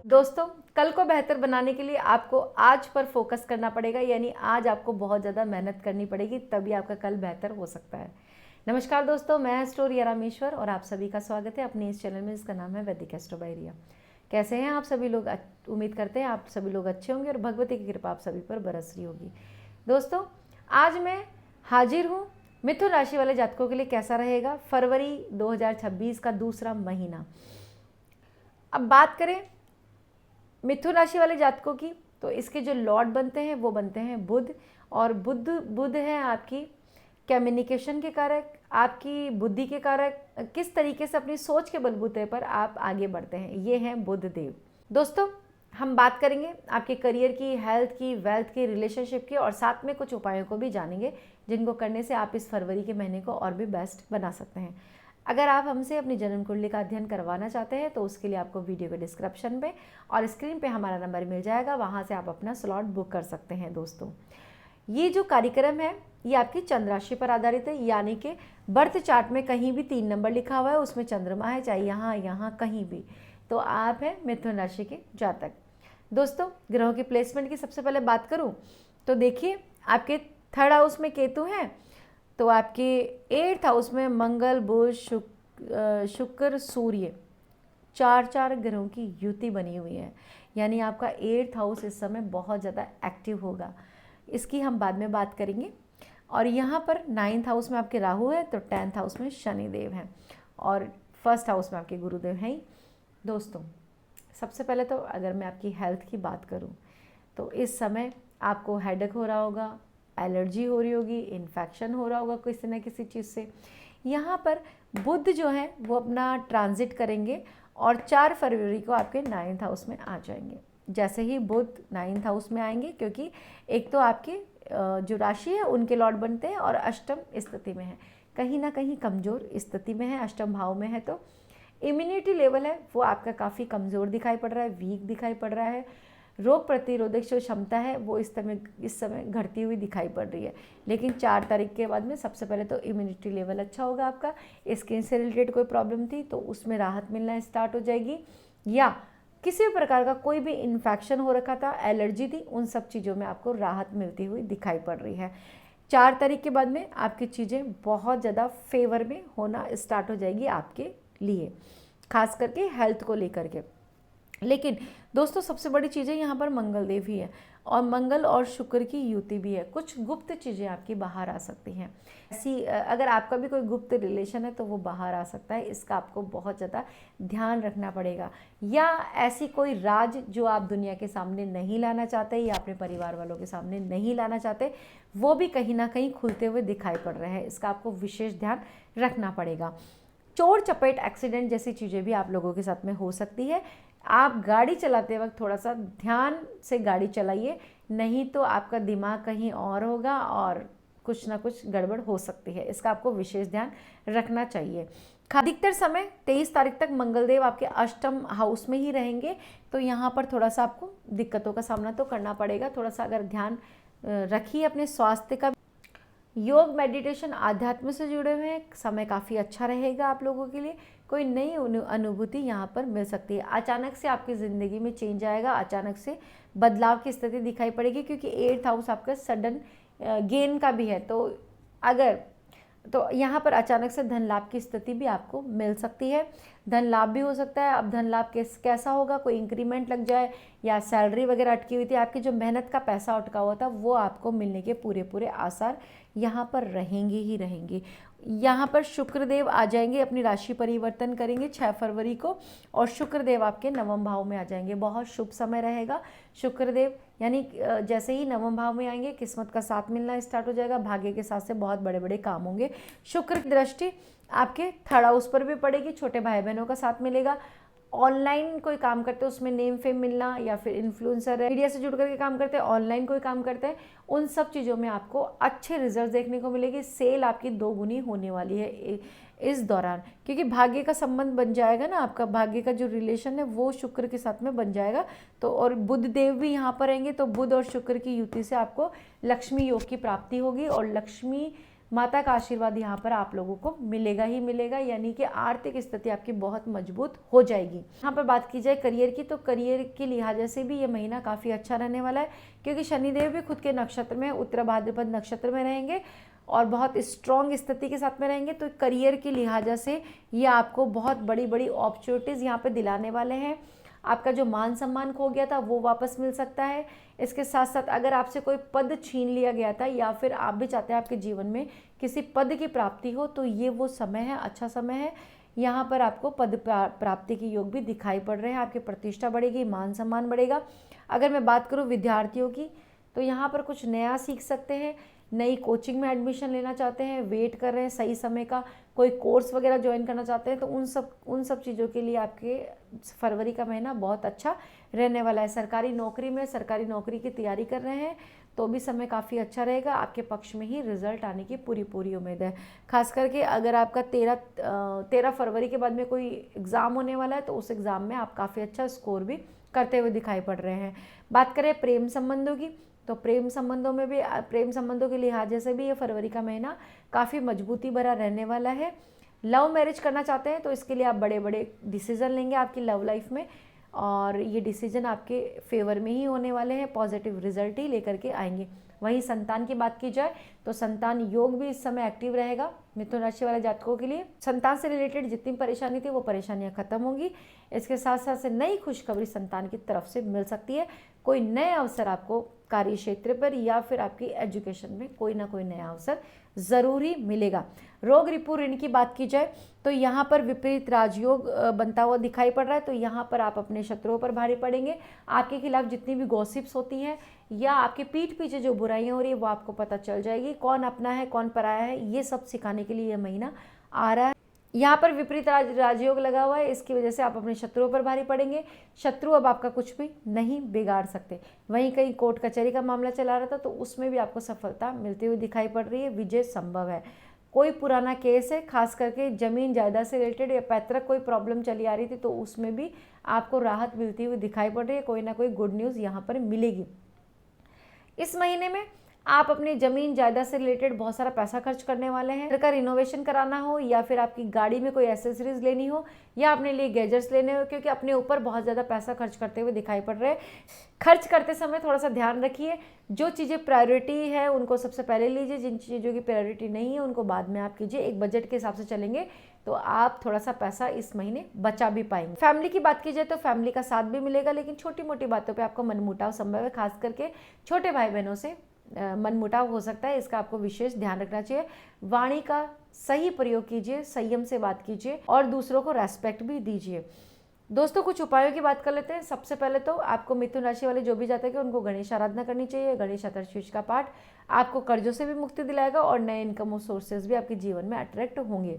दोस्तों, कल को बेहतर बनाने के लिए आपको आज पर फोकस करना पड़ेगा, यानी आज आपको बहुत ज़्यादा मेहनत करनी पड़ेगी, तभी आपका कल बेहतर हो सकता है। नमस्कार दोस्तों, मैं स्टोरी रामेश्वर और आप सभी का स्वागत है अपने इस चैनल में जिसका नाम है वैदिक एस्ट्रो बाय रिया। कैसे हैं आप सभी लोग? उम्मीद करते हैं आप सभी लोग अच्छे होंगे और भगवती की कृपा आप सभी पर बरस रही होगी। दोस्तों, आज मैं हाजिर हूँ मिथुन राशि वाले जातकों के लिए कैसा रहेगा फरवरी 2026 का दूसरा महीना। अब बात करें मिथुन राशि वाले जातकों की, तो इसके जो लॉर्ड बनते हैं वो बनते हैं बुध, और बुध है आपकी कम्युनिकेशन के कारक, आपकी बुद्धि के कारक, किस तरीके से अपनी सोच के बलबूते पर आप आगे बढ़ते हैं, ये हैं बुध देव। दोस्तों, हम बात करेंगे आपके करियर की, हेल्थ की, वेल्थ की, रिलेशनशिप की, और साथ में कुछ उपायों को भी जानेंगे जिनको करने से आप इस फरवरी के महीने को और भी बेस्ट बना सकते हैं। अगर आप हमसे अपनी जन्म कुंडली का अध्ययन करवाना चाहते हैं तो उसके लिए आपको वीडियो के डिस्क्रिप्शन में और स्क्रीन पे हमारा नंबर मिल जाएगा, वहाँ से आप अपना स्लॉट बुक कर सकते हैं। दोस्तों, ये जो कार्यक्रम है ये आपकी चंद्र राशि पर आधारित है, यानी कि बर्थ चार्ट में कहीं भी 3 नंबर लिखा हुआ है, उसमें चंद्रमा है, चाहे यहाँ कहीं भी, तो आप हैं मिथुन राशि के जातक। दोस्तों, ग्रहों की प्लेसमेंट की सबसे पहले बात करूँ तो देखिए, आपके 3rd हाउस में केतु हैं, तो आपके 8th हाउस में मंगल, बुध, शुक्र, सूर्य, 4 ग्रहों की युति बनी हुई है, यानी आपका 8th हाउस इस समय बहुत ज़्यादा एक्टिव होगा। इसकी हम बाद में बात करेंगे। और यहाँ पर 9th हाउस में आपके राहु है, तो 10th हाउस में शनिदेव हैं, और 1st हाउस में आपके गुरुदेव हैं ही। दोस्तों, सबसे पहले तो अगर मैं आपकी हेल्थ की बात करूँ तो इस समय आपको हेडेक हो रहा होगा, एलर्जी हो रही होगी, इन्फेक्शन हो रहा होगा किसी न किसी चीज़ से। यहाँ पर बुध जो है वो अपना ट्रांजिट करेंगे और 4 फरवरी को आपके 9th हाउस में आ जाएंगे। जैसे ही बुध 9th हाउस में आएंगे, क्योंकि एक तो आपके जो राशि है उनके लॉर्ड बनते हैं और अष्टम स्थिति में है, कहीं ना कहीं कमज़ोर स्थिति में है, अष्टम भाव में है, तो इम्यूनिटी लेवल है वो आपका काफ़ी कमज़ोर दिखाई पड़ रहा है, वीक दिखाई पड़ रहा है। रोग प्रतिरोधक जो क्षमता है वो इस समय घटती हुई दिखाई पड़ रही है। लेकिन 4 तारीख के बाद में सबसे पहले तो इम्यूनिटी लेवल अच्छा होगा आपका। स्किन से रिलेटेड कोई प्रॉब्लम थी तो उसमें राहत मिलना स्टार्ट हो जाएगी, या किसी भी प्रकार का कोई भी इन्फेक्शन हो रखा था, एलर्जी थी, उन सब चीज़ों में आपको राहत मिलती हुई दिखाई पड़ रही है। 4 तारीख के बाद में आपकी चीज़ें बहुत ज़्यादा फेवर में होना स्टार्ट हो जाएगी आपके लिए, खास करके हेल्थ को लेकर के। लेकिन दोस्तों, सबसे बड़ी चीज़ें यहाँ पर मंगल देव ही है, और मंगल और शुक्र की युति भी है। कुछ गुप्त चीज़ें आपकी बाहर आ सकती हैं। ऐसी अगर आपका भी कोई गुप्त रिलेशन है तो वो बाहर आ सकता है, इसका आपको बहुत ज़्यादा ध्यान रखना पड़ेगा। या ऐसी कोई राज जो आप दुनिया के सामने नहीं लाना चाहते या अपने परिवार वालों के सामने नहीं लाना चाहते, वो भी कहीं ना कहीं खुलते हुए दिखाई पड़ रहे हैं, इसका आपको विशेष ध्यान रखना पड़ेगा। चोर चपेट, एक्सीडेंट जैसी चीज़ें भी आप लोगों के साथ में हो सकती है। आप गाड़ी चलाते वक्त थोड़ा सा ध्यान से गाड़ी चलाइए, नहीं तो आपका दिमाग कहीं और होगा और कुछ ना कुछ गड़बड़ हो सकती है, इसका आपको विशेष ध्यान रखना चाहिए। अधिकतर समय 23 तारीख तक मंगलदेव आपके अष्टम हाउस में ही रहेंगे, तो यहाँ पर थोड़ा सा आपको दिक्कतों का सामना तो करना पड़ेगा। थोड़ा सा अगर ध्यान रखिए अपने स्वास्थ्य का। योग, मेडिटेशन, आध्यात्म से जुड़े हुए हैं, समय काफ़ी अच्छा रहेगा आप लोगों के लिए। कोई नई अनुभूति यहाँ पर मिल सकती है। अचानक से आपकी ज़िंदगी में चेंज आएगा, अचानक से बदलाव की स्थिति दिखाई पड़ेगी, क्योंकि 8th हाउस आपका सडन गेन का भी है, तो यहाँ पर अचानक से धन लाभ की स्थिति भी आपको मिल सकती है। धन लाभ भी हो सकता है। अब धन लाभ कैसा होगा? कोई इंक्रीमेंट लग जाए, या सैलरी वगैरह अटकी हुई थी, आपकी जो मेहनत का पैसा अटका हुआ था वो आपको मिलने के पूरे आसार यहाँ पर रहेंगे ही रहेंगे। यहाँ पर शुक्रदेव आ जाएंगे, अपनी राशि परिवर्तन करेंगे 6 फरवरी को, और शुक्रदेव आपके 9वें भाव में आ जाएंगे। बहुत शुभ समय रहेगा। शुक्रदेव यानी जैसे ही 9वें भाव में आएंगे, किस्मत का साथ मिलना स्टार्ट हो जाएगा, भाग्य के साथ से बहुत बड़े बड़े काम होंगे। शुक्र की दृष्टि आपके 3rd हाउस पर भी पड़ेगी, छोटे भाई बहनों का साथ मिलेगा। ऑनलाइन कोई काम करते हैं उसमें नेम फेम मिलना, या फिर इन्फ्लुएंसर है, मीडिया से जुड़ करके काम करते हैं, ऑनलाइन कोई काम करते हैं, उन सब चीज़ों में आपको अच्छे रिजल्ट देखने को मिलेगी। सेल आपकी 2 गुनी होने वाली है इस दौरान, क्योंकि भाग्य का संबंध बन जाएगा ना, आपका भाग्य का जो रिलेशन है वो शुक्र के साथ में बन जाएगा। तो और बुध देव भी यहाँ पर रहेंगे, तो बुध और शुक्र की युति से आपको लक्ष्मी योग की प्राप्ति होगी, और लक्ष्मी माता का आशीर्वाद यहाँ पर आप लोगों को मिलेगा ही मिलेगा, यानी कि आर्थिक स्थिति आपकी बहुत मजबूत हो जाएगी। यहाँ पर बात की जाए करियर की, तो करियर के लिहाज से भी ये महीना काफ़ी अच्छा रहने वाला है, क्योंकि शनिदेव भी खुद के नक्षत्र में, उत्तरा भाद्रपद नक्षत्र में रहेंगे और बहुत स्ट्रॉन्ग स्थिति के साथ में रहेंगे। तो करियर के लिहाज से ये आपको बहुत बड़ी बड़ी अपॉर्चुनिटीज़ यहाँ पर दिलाने वाले हैं। आपका जो मान सम्मान खो गया था वो वापस मिल सकता है। इसके साथ साथ अगर आपसे कोई पद छीन लिया गया था या फिर आप भी चाहते हैं आपके जीवन में किसी पद की प्राप्ति हो, तो ये वो समय है, अच्छा समय है। यहाँ पर आपको पद प्राप्ति के योग भी दिखाई पड़ रहे हैं। आपकी प्रतिष्ठा बढ़ेगी, मान सम्मान बढ़ेगा। अगर मैं बात करूँ विद्यार्थियों की, तो यहाँ पर कुछ नया सीख सकते हैं, नई कोचिंग में एडमिशन लेना चाहते हैं, वेट कर रहे हैं सही समय का, कोई कोर्स वगैरह ज्वाइन करना चाहते हैं, तो उन सब चीज़ों के लिए आपके फरवरी का महीना बहुत अच्छा रहने वाला है। सरकारी नौकरी की तैयारी कर रहे हैं तो भी समय काफ़ी अच्छा रहेगा। आपके पक्ष में ही रिजल्ट आने की पूरी उम्मीद है। खास करके अगर आपका 13 फरवरी के बाद में कोई एग्ज़ाम होने वाला है तो उस एग्ज़ाम में आप काफ़ी अच्छा स्कोर भी करते हुए दिखाई पड़ रहे हैं। बात करें प्रेम संबंधों की, तो प्रेम संबंधों के लिहाज से भी ये फरवरी का महीना काफ़ी मजबूती भरा रहने वाला है। लव मैरिज करना चाहते हैं तो इसके लिए आप बड़े बड़े डिसीजन लेंगे आपकी लव लाइफ में, और ये डिसीजन आपके फेवर में ही होने वाले हैं, पॉजिटिव रिजल्ट ही लेकर के आएंगे। वहीं संतान की बात की जाए तो संतान योग भी इस समय एक्टिव रहेगा मिथुन राशि वाले जातकों के लिए। संतान से रिलेटेड जितनी परेशानी थी वो परेशानियां खत्म होंगी। इसके साथ साथ से नई खुशखबरी संतान की तरफ से मिल सकती है। कोई नए अवसर आपको कार्य क्षेत्र पर या फिर आपकी एजुकेशन में कोई ना कोई नया अवसर ज़रूर ही मिलेगा। रोग रिपु ऋण की बात की जाए तो यहाँ पर विपरीत राजयोग बनता हुआ दिखाई पड़ रहा है, तो यहाँ पर आप अपने शत्रुओं पर भारी पड़ेंगे। आपके खिलाफ जितनी भी गॉसिप्स होती हैं या आपके पीठ पीछे जो बुराइयां हो रही है वो आपको पता चल जाएगी। कौन अपना है कौन पराया है ये सब सिखाने के लिए यह महीना आ रहा है। यहाँ पर विपरीत राजयोग लगा हुआ है, इसकी वजह से आप अपने शत्रुओं पर भारी पड़ेंगे। शत्रु अब आपका कुछ भी नहीं बिगाड़ सकते। वहीं कहीं कोर्ट कचहरी का मामला चला रहा था तो उसमें भी आपको सफलता मिलती हुई दिखाई पड़ रही है, विजय संभव है। कोई पुराना केस है, खास करके जमीन जायदाद से रिलेटेड या पैतृक कोई प्रॉब्लम चली आ रही थी तो उसमें भी आपको राहत मिलती हुई दिखाई पड़ रही है। कोई ना कोई गुड न्यूज़ यहाँ पर मिलेगी। इस महीने में आप अपनी ज़मीन जायदाद से रिलेटेड बहुत सारा पैसा खर्च करने वाले हैं। घर का रिनोवेशन कराना हो या फिर आपकी गाड़ी में कोई एसेसरीज लेनी हो या अपने लिए गैजेट्स लेने हो, क्योंकि अपने ऊपर बहुत ज़्यादा पैसा खर्च करते हुए दिखाई पड़ रहे हैं। खर्च करते समय थोड़ा सा ध्यान रखिए, जो चीज़ें प्रायोरिटी है उनको सबसे पहले लीजिए, जिन चीज़ों की प्रायोरिटी नहीं है उनको बाद में आप कीजिए। एक बजट के हिसाब से चलेंगे तो आप थोड़ा सा पैसा इस महीने बचा भी पाएंगे। फैमिली की बात की जाए तो फैमिली का साथ भी मिलेगा, लेकिन छोटी मोटी बातों पे आपको मनमुटाव संभव है। खास करके छोटे भाई बहनों से मनमुटाव हो सकता है, इसका आपको विशेष ध्यान रखना चाहिए। वाणी का सही प्रयोग कीजिए, संयम से बात कीजिए और दूसरों को रेस्पेक्ट भी दीजिए। दोस्तों कुछ उपायों की बात कर लेते हैं। सबसे पहले तो आपको मिथुन राशि वाले जो भी जाते हैं उनको गणेश आराधना करनी चाहिए। गणेश चतुर्थी का पाठ आपको कर्जों से भी मुक्ति दिलाएगा और नए इनकम सोर्सेज भी आपके जीवन में अट्रैक्ट होंगे।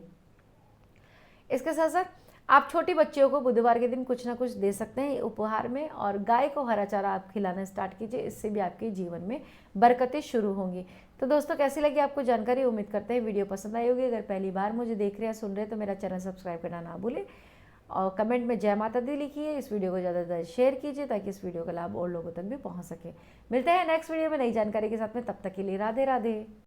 इसके साथ साथ आप छोटी बच्चियों को बुधवार के दिन कुछ ना कुछ दे सकते हैं उपहार में, और गाय को हरा चारा आप खिलाना स्टार्ट कीजिए, इससे भी आपके जीवन में बरकतें शुरू होंगी। तो दोस्तों कैसी लगी आपको जानकारी, उम्मीद करते हैं वीडियो पसंद आई होगी। अगर पहली बार मुझे देख रहे हैं सुन रहे हैं तो मेरा चैनल सब्सक्राइब करना ना भूलें और कमेंट में जय माता दी लिखिए। इस वीडियो को ज़्यादा से ज़्यादा शेयर कीजिए ताकि इस वीडियो का लाभ और लोगों तक भी पहुँच सके। मिलते हैं नेक्स्ट वीडियो में नई जानकारी के साथ में, तब तक के लिए राधे राधे।